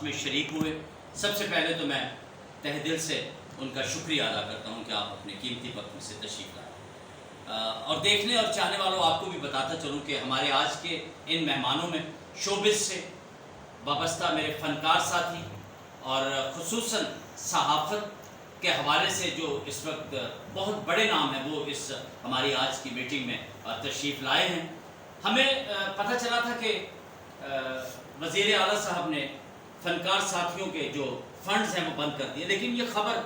Podcast میں شریک ہوئے. سب سے پہلے تو میں تہ دل سے ان کا شکریہ ادا کرتا ہوں کہ آپ اپنے قیمتی وقت میں سے تشریف لائے. اور دیکھنے اور چاہنے والوں آپ کو بھی بتاتا چلوں کہ ہمارے آج کے ان مہمانوں میں شوبز سے وابستہ میرے فنکار ساتھی اور خصوصاً صحافت کے حوالے سے جو اس وقت بہت بڑے نام ہیں وہ اس ہماری آج کی میٹنگ میں تشریف لائے ہیں. ہمیں پتہ چلا تھا کہ وزیر اعلیٰ صاحب نے فنکار ساتھیوں کے جو فنڈز ہیں وہ بند کر دیے, لیکن یہ خبر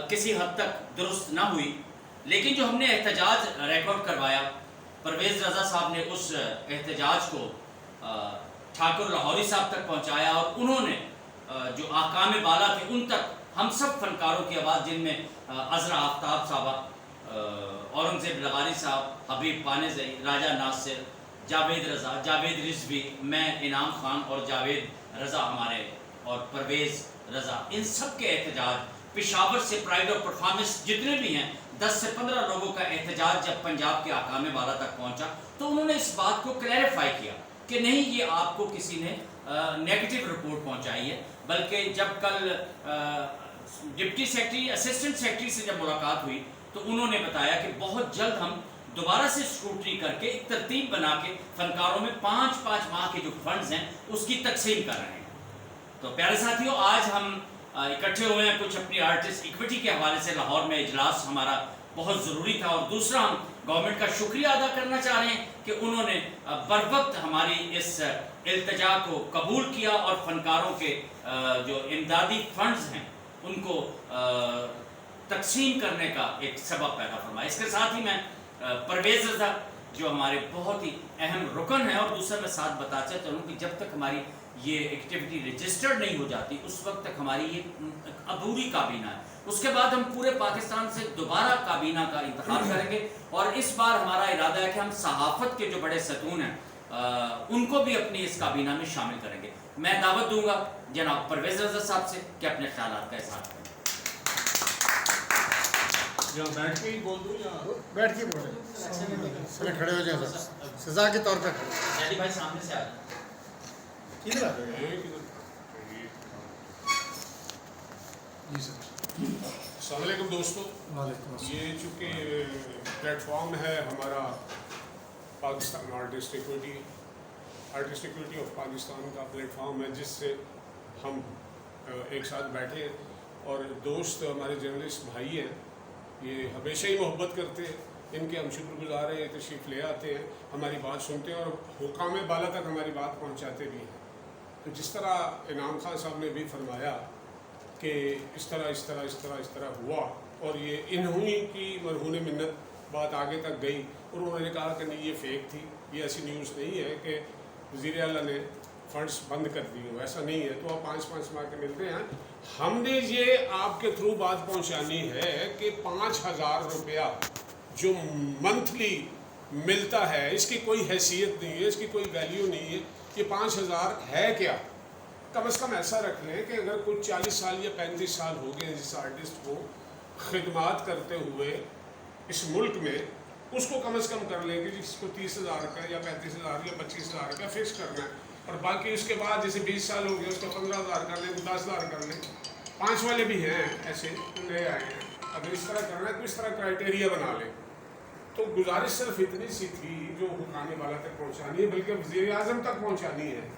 کسی حد تک درست نہ ہوئی. لیکن جو ہم نے احتجاج ریکارڈ کروایا, پرویز رضا صاحب نے اس احتجاج کو ٹھاکر لاہوری صاحب تک پہنچایا اور انہوں نے جو احکام بالا تھے ان تک ہم سب فنکاروں کی آواز, جن میں عذرا آفتاب صاحبہ, اورنگزیب لغاری صاحب, حبیب پانیزئی, راجہ ناصر, جاوید رضا, جاوید رضوی, میں, انعام خان اور جاوید رضا ہمارے, اور پرویز رضا, ان سب کے احتجاج, پشاور سے پرائڈ آف پرفارمنس جتنے بھی ہیں 10 سے 15 لوگوں کا احتجاج جب پنجاب کے احکام بالا تک پہنچا تو انہوں نے اس بات کو کلیریفائی کیا کہ نہیں, یہ آپ کو کسی نے نیگیٹو رپورٹ پہنچائی ہے, بلکہ جب کل ڈپٹی سیکرٹری, اسسٹنٹ سیکرٹری سے جب ملاقات ہوئی تو انہوں نے بتایا کہ بہت جلد ہم دوبارہ سے اسکروٹنی کر کے ایک ترتیب بنا کے فنکاروں میں 5-5 ماہ کے جو فنڈز ہیں اس کی تقسیم کر رہے ہیں. تو پیارے ساتھیوں, آج ہم اکٹھے ہوئے ہیں کچھ اپنی آرٹسٹ ایکویٹی کے حوالے سے. لاہور میں اجلاس ہمارا بہت ضروری تھا, اور دوسرا ہم گورنمنٹ کا شکریہ ادا کرنا چاہ رہے ہیں کہ انہوں نے بروقت ہماری اس التجا کو قبول کیا اور فنکاروں کے جو امدادی فنڈز ہیں ان کو تقسیم کرنے کا ایک سبب پیدا فرمایا. اس کے ساتھ ہی میں پرویز رضا جو ہمارے بہت ہی اہم رکن ہیں, اور دوسرا میں ساتھ بتاتا چلوں کہ جب تک ہماری یہ ایکٹیویٹی رجسٹرڈ نہیں ہو جاتی اس وقت تک ہماری یہ ادھوری کابینہ ہے. اس کے بعد ہم پورے پاکستان سے دوبارہ کابینہ کا انتخاب کریں گے, اور اس بار ہمارا ارادہ ہے کہ ہم صحافت کے جو بڑے ستون ہیں ان کو بھی اپنی اس کابینہ میں شامل کریں گے. میں دعوت دوں گا جناب پرویز رضا صاحب سے کہ اپنے خیالات کا اظہار کریں. بیٹھ کے ہی بول دوں یا بیٹھ کے بولیں, کھڑے ہو جائیں سر, سزا کے طور پہ کھڑے. بھائی سامنے سے آ جائیں. ٹھیک ہے جی سر. السلام علیکم دوستوں. وعلیکم السلام. یہ چونکہ پلیٹ فارم ہے ہمارا Pakistan artist equity of Pakistan کا پلیٹ فارم ہے, جس سے ہم ایک ساتھ بیٹھے ہیں, اور دوست ہمارے جرنلسٹ بھائی ہیں, یہ ہمیشہ ہی محبت کرتے ہیں, ان کے ہم شکر گزار ہیں, تشریف لے آتے ہیں, ہماری بات سنتے ہیں اور حکام بالا تک ہماری بات پہنچاتے بھی ہیں. تو جس طرح انعام خان صاحب نے بھی فرمایا کہ اس طرح ہوا, اور یہ انہوں کی مرہون منت بات آگے تک گئی, اور انہوں نے کہا کہ نہیں یہ فیک تھی, یہ ایسی نیوز نہیں ہے کہ وزیر اعلیٰ نے فنڈز بند کر دیے, ایسا نہیں ہے. تو آپ 5-5 ماہ کے ملتے ہیں. ہم نے یہ آپ کے تھرو بات پہنچانی ہے کہ 5,000 روپیہ جو منتھلی ملتا ہے اس کی کوئی حیثیت نہیں ہے, اس کی کوئی ویلیو نہیں ہے. یہ 5,000 ہے کیا؟ کم از کم ایسا رکھ لیں کہ اگر کوئی 40 سال یا 35 سال ہو گئے جس آرٹسٹ کو خدمات کرتے ہوئے اس ملک میں, اس کو کم از کم کر لیں کہ جس کو 30,000 روپے یا 35,000 یا 25,000 روپے فکس کرنا ہے, اور باقی اس کے بعد جیسے 20 سال ہو گئے اس کو 15,000 کر لیں, 10,000 کر لیں. 5 والے بھی ہیں ایسے نئے آئے ہیں, اگر اس طرح کرنا ہے تو اس طرح کرائٹیریا بنا لیں. تو گزارش صرف اتنی سی تھی جو حکام بالا تک پہنچانی ہے, بلکہ وزیر اعظم تک پہنچانی ہے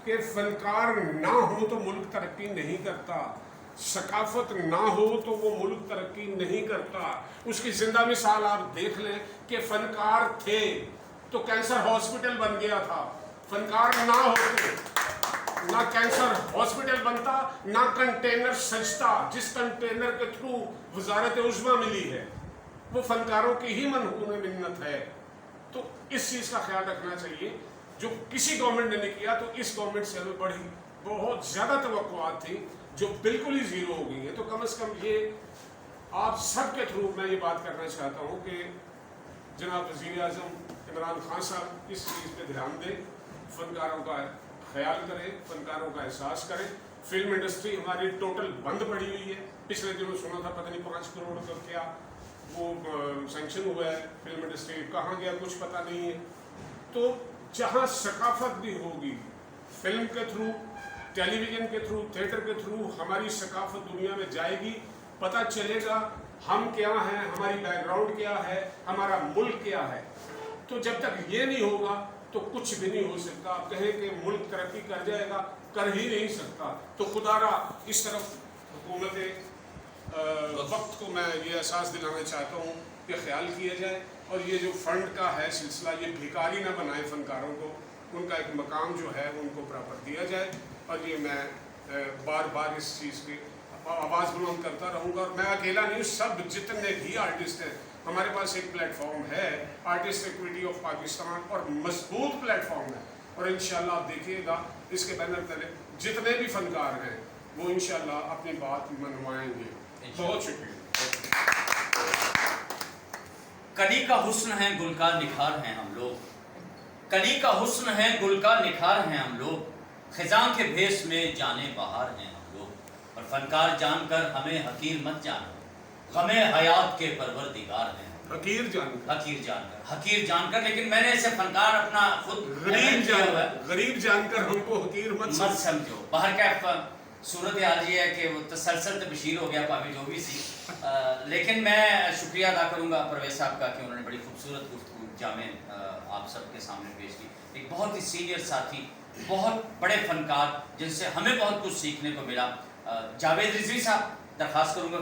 کہ فنکار نہ ہو تو ملک ترقی نہیں کرتا, ثقافت نہ ہو تو وہ ملک ترقی نہیں کرتا. اس کی زندہ مثال آپ دیکھ لیں کہ فنکار تھے تو کینسر ہاسپٹل بن گیا تھا, فنکار نہ ہوتے نہ کینسر ہاسپٹل بنتا, نہ کنٹینر سجتا. جس کنٹینر کے تھرو وزارت عظمیٰ ملی ہے وہ فنکاروں کی ہی منحوس منت ہے. تو اس چیز کا خیال رکھنا چاہیے, جو کسی گورنمنٹ نے نہیں کیا. تو اس گورنمنٹ سے ہمیں بڑی بہت زیادہ توقعات تھیں جو بالکل ہی زیرو ہو گئی ہیں. تو کم از کم یہ آپ سب کے تھرو میں یہ بات کرنا چاہتا ہوں کہ جناب وزیر اعظم عمران خان صاحب اس چیز پہ دھیان دیں, فنکاروں کا خیال کریں, فنکاروں کا احساس کریں. فلم انڈسٹری ہماری ٹوٹل بند پڑی ہوئی ہے. پچھلے دنوں سنا تھا پتہ نہیں 5 کروڑ کا کیا وہ سینکشن ہوا ہے, فلم انڈسٹری کہاں گیا کچھ پتہ نہیں ہے. تو جہاں ثقافت بھی ہوگی فلم کے تھرو, टेलीविज़न के थ्रू, थिएटर के थ्रू हमारी सकाफत दुनिया में जाएगी, पता चलेगा हम क्या हैं, हमारी बैकग्राउंड क्या है, हमारा मुल्क क्या है। तो जब तक ये नहीं होगा तो कुछ भी नहीं हो सकता। आप कहें कि मुल्क तरक्की कर जाएगा, कर ही नहीं सकता। तो खुदारा इस तरफ हुकूमत वक्त को मैं ये एहसास दिलाना चाहता हूँ कि ख्याल किया जाए, और ये जो फंड का है सिलसिला, ये भिखारी ना बनाए फनकारों को, उनका एक मकाम जो है उनको प्रॉपर दिया जाए। और ये मैं बार बार इस चीज़ की आवाज़ बुलंद करता रहूँगा। और मैं अकेला नहीं, सब जितने भी आर्टिस्ट हैं, हमारे पास एक प्लेटफॉर्म है आर्टिस्ट इक्विटी ऑफ पाकिस्तान, और मजबूत प्लेटफॉर्म है। और इंशाल्लाह आप देखिएगा इसके बैनर तले जितने भी फनकार हैं वो इंशाल्लाह अपनी बात मनवाएंगे। बहुत शुक्रिया। कली का हुस्न है, गुल का निखार हैं हम लोग, कली का हुस्न है, गुल का निखार हैं हम लोग, खिजां के भेस में जाने बहार हैं हम लोग। और फनकार जानकर हमें हकीर मत जानो, हमें हयात के परवरदिगार हैं। हकीर जानकर, लेकिन मैंने इसे फनकार अपना खुद गरीब जानकर हमको हकीर मत समझो। बाहर का सूरत हाल ये है कि वो तसलसल बशीर हो गया भाभी जो भी सी। लेकिन मैं शुक्रिया अदा करूँगा परवेज साहब का कि उन्होंने बड़ी खूबसूरत गुफ्तगू जामे आप सबके सामने पेश की। एक बहुत ही सीनियर साथी, बहुत बड़े फनकार जिनसे हमें बहुत कुछ सीखने को मिला। जावेद रिजवी साहब, दरख्वास्त करूँगा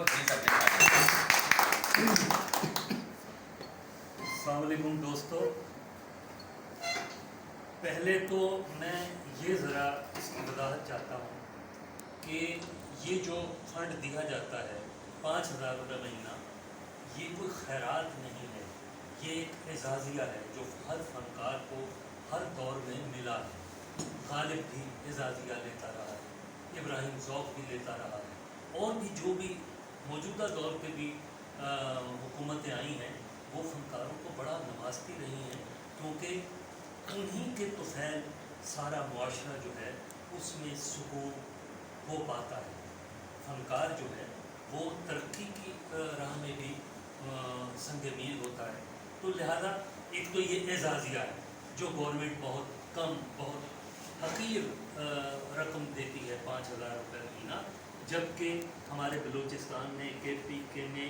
अस्सलाम वालेकुम दोस्तों। पहले तो मैं ये ज़रा इसकी वजाहत चाहता हूँ कि ये जो फंड दिया जाता है 5,000 रुपये महीना, ये कोई खैरात नहीं है, ये एक एजाज़िया है जो हर फनकार को हर दौर में मिला है। गालिब भी एजाज़िया लेता रहा है, इब्राहिम ज़ौक़ भी लेता रहा है, और भी जो भी मौजूदा दौर पे भी हुकूमतें आई हैं वो फनकारों को बड़ा नवाजती रही हैं, क्योंकि उन्हीं के तुफ़ैल सारा मुआशरा जो है उसमें सुकून हो पाता है। फनकार जो है वो तरक्की की राह में भी संग मील होता है। तो लिहाजा एक तो ये एजाज़िया है जो गवर्नमेंट बहुत कम, बहुत हकीर रकम देती है, 5,000 रुपये महीना, जबकि हमारे बलूचिस्तान में KPK में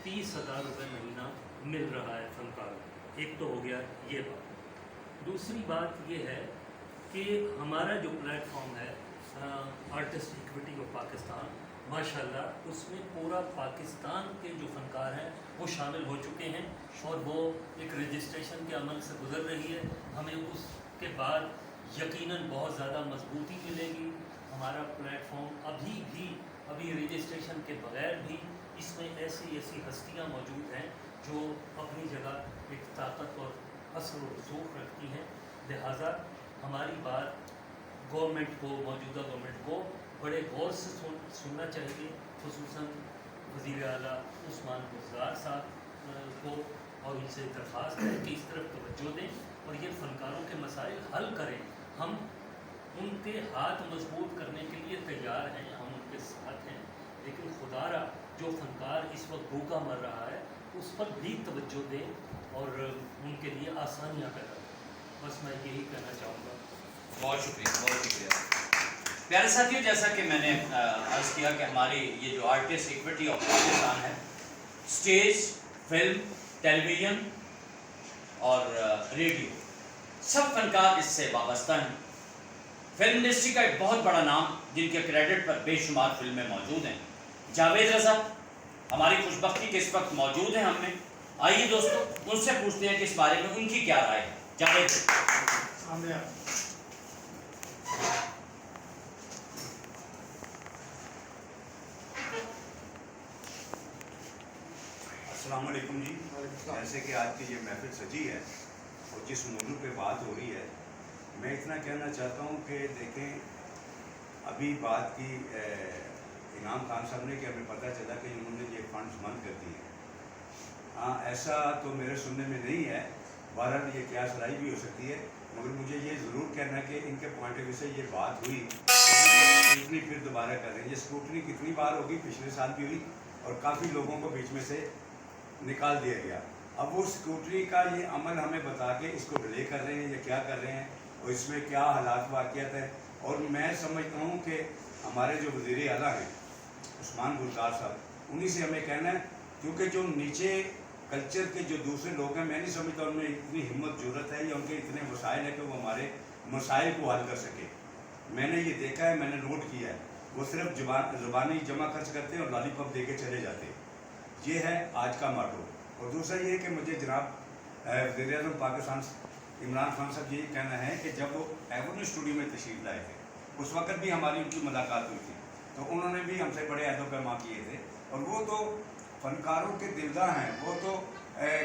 30,000 रुपये महीना मिल रहा है फनकारों को। एक तो हो गया ये बात। दूसरी बात ये है कि हमारा जो प्लेटफॉर्म है आर्टिस्ट इक्विटी ऑफ पाकिस्तान, माशाल्लाह उसमें पूरा पाकिस्तान के जो फनकार हैं वो शामिल हो चुके हैं, और वो एक रजिस्ट्रेशन के अमल से गुजर रही है। हमें उसके बाद यकीनन बहुत ज़्यादा मजबूती मिलेगी। हमारा प्लेटफॉर्म अभी रजिस्ट्रेशन के बगैर भी इसमें ऐसी हस्तियाँ मौजूद हैं जो अपनी जगह एक ताकत और असर और रसूख रखती हैं। लिहाजा हमारी बात गवर्नमेंट को, मौजूदा गवर्नमेंट को बड़े गौर से सुनना चाहिए, खुसूसन वज़ीर आला उस्मान गुज़ार साहब को, और उनसे दरख्वास्त है कि इस तरफ तवज्जो दें और ये फ़नकारों के मसाइल हल करें। हम उनके हाथ मजबूत करने के लिए तैयार हैं, हम उनके साथ हैं, लेकिन खुदारा जो फनकार इस वक्त भूखा मर रहा है उस पर भी तवज्जो दें और उनके लिए आसानियाँ पैदा करें। बस मैं यही कहना चाहूँगा। बहुत शुक्रिया। प्यारे साथियों, जैसा कि मैंने अर्ज़ किया कि हमारी ये जो आर्टिस्ट इक्विटी ऑफ पाकिस्तान है, स्टेज, फिल्म, टेलीविज़न और रेडियो, सब फनकार इससे वाबस्ता हैं। फिल्म इंडस्ट्री का एक बहुत बड़ा नाम जिनके क्रेडिट पर बेशुमार फिल्में मौजूद हैं, जावेद रज़ा हमारी खुशबख्ती के इस वक्त मौजूद हैं हम में। आइए दोस्तों उनसे पूछते हैं कि इस बारे में उनकी क्या राय है। जावेद सामने। अस्सलाम वालेकुम जी। जैसे कि आज की ये महफिल सजी है और जिस मौजू पे बात हो रही है, मैं इतना कहना चाहता हूँ कि देखें, अभी बात की इनाम खान साहब ने कि हमें पता चला कि उन्होंने ये फंड्स बंद कर दिए। हाँ, ऐसा तो मेरे सुनने में नहीं है, बहरहाल ये क्या सराई भी हो सकती है, मगर मुझे ये ज़रूर कहना है कि इनके पॉइंट ऑफ व्यू से ये बात हुई, स्क्रूटनी फिर दोबारा कर रहे हैं। ये स्क्रूटनी कितनी बार होगी, पिछले साल भी हुई और काफ़ी लोगों को बीच में से निकाल दिया गया। अब वो स्क्रूटनी का ये अमल हमें बता के इसको डिले कर रहे हैं या क्या कर रहे हैं और इसमें क्या हालात वाक़ियत है और मैं समझता हूँ कि हमारे जो वज़ीर आला हैं उस्मान गुलजार साहब, उन्हीं से हमें कहना है, क्योंकि जो नीचे कल्चर के जो दूसरे लोग हैं, मैं नहीं समझता उनमें इतनी हिम्मत ज़रूरत है या उनके इतने वसाइल है कि वो हमारे मसाइल को हल कर सके। मैंने ये देखा है, मैंने नोट किया है, वो सिर्फ ज़ुबानी जमा खर्च करते हैं और लॉलीपॉप दे के चले जाते हैं। ये है आज का माटो। और दूसरा ये कि मुझे जनाब वज़ीर आज़म पाकिस्तान इमरान खान साहब यही कहना है कि जब वो एवेन्यू स्टूडियो में तशरीफ़ लाए थे, उस वक्त भी हमारी उनकी मुलाकात हुई थी, तो उन्होंने भी हमसे बड़े अहद पैमा किए थे। और वो तो फनकारों के दिलदा हैं, वो तो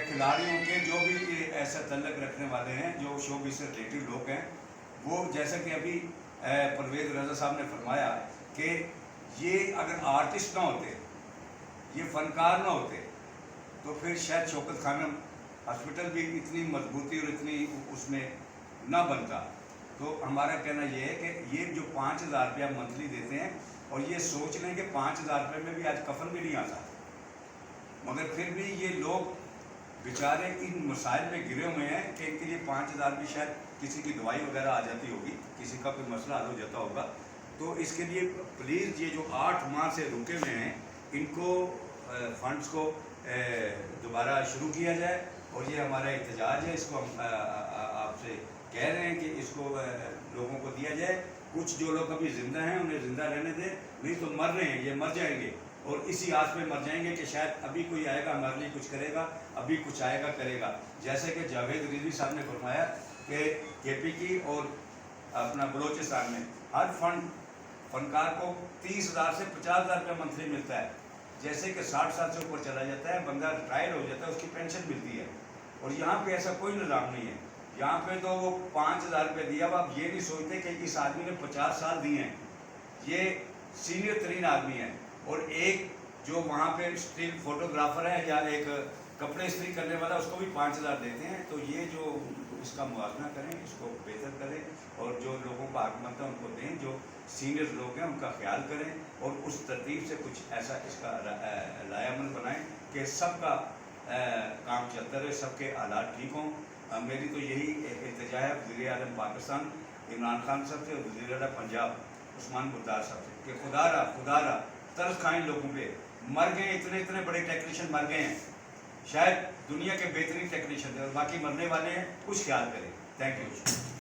खिलाड़ियों के जो भी ऐसा तल्लक रखने वाले हैं, जो शोबिज़ से रिलेटेड लोग हैं, वो जैसा कि अभी परवेज़ रज़ा साहब ने फरमाया कि ये अगर आर्टिस्ट ना होते, ये फनकार ना होते, तो फिर शायद शौकत खानम हॉस्पिटल भी इतनी मजबूती और इतनी उसमें ना बनता। तो हमारा कहना ये है कि ये जो 5,000 रुपया मंथली देते हैं, और ये सोच लें कि 5,000 रुपये में भी आज कफन भी नहीं आता, मगर फिर भी ये लोग बेचारे इन मसाइल में गिरे हुए हैं कि इनके लिए 5,000 भी शायद किसी की दवाई वगैरह आ जाती होगी, किसी का कोई मसला हल हो जाता होगा। तो इसके लिए प्लीज़ ये जो 8 माह से रुके हुए हैं, इनको फंड्स को दोबारा शुरू किया जाए। और ये हमारा एहतजाज है, इसको हम आपसे कह रहे हैं कि इसको लोगों को दिया जाए। कुछ जो लोग अभी ज़िंदा हैं उन्हें ज़िंदा रहने दें, नहीं तो मर रहे हैं, ये मर जाएंगे और इसी आस पे मर जाएंगे कि शायद अभी कोई आएगा हमारे लिए कुछ करेगा, अभी कुछ आएगा करेगा। जैसे कि जावेद रिजवी साहब ने फरमाया कि KP की और अपना बलोचिस्तान में हर फनकार को 30,000 से 50,000 रुपये मंथली मिलता है। जैसे कि 60 साल से ऊपर चला जाता है, बंदा रिटायर हो जाता है, उसकी पेंशन मिलती है। और यहाँ पे ऐसा कोई निज़ाम नहीं है। यहाँ पे तो वो 5,000 रुपये दिया, अब आप ये नहीं सोचते कि इस आदमी ने 50 साल दिए हैं, ये सीनियर तरीन आदमी है। और एक जो वहाँ पे स्टिल फोटोग्राफर है या एक कपड़े इस्त्री करने वाला, उसको भी 5,000 देते हैं। तो ये जो इसका मुआवजा करें, इसको बेहतर करें, और जो लोगों का हक बनता है उनको दें, जो सीनियर लोग हैं उनका ख्याल करें, और उस तरतीब से कुछ ऐसा इसका लायामल बनाएं कि सबका काम चलता रहे, सबके हालात ठीक हों। मेरी तो यही इल्तिजा है वज़ीर आज़म पाकिस्तान इमरान खान साहब से और वज़ीर आला पंजाब उस्मान गुलजार साहब से कि खुदारा तरस खाएं लोगों पे। मर गए, इतने बड़े टेक्नीशियन मर गए हैं, शायद दुनिया के बेहतरीन टेक्नीशियन थे, और बाकी मरने वाले हैं, कुछ ख्याल करें। Thank you.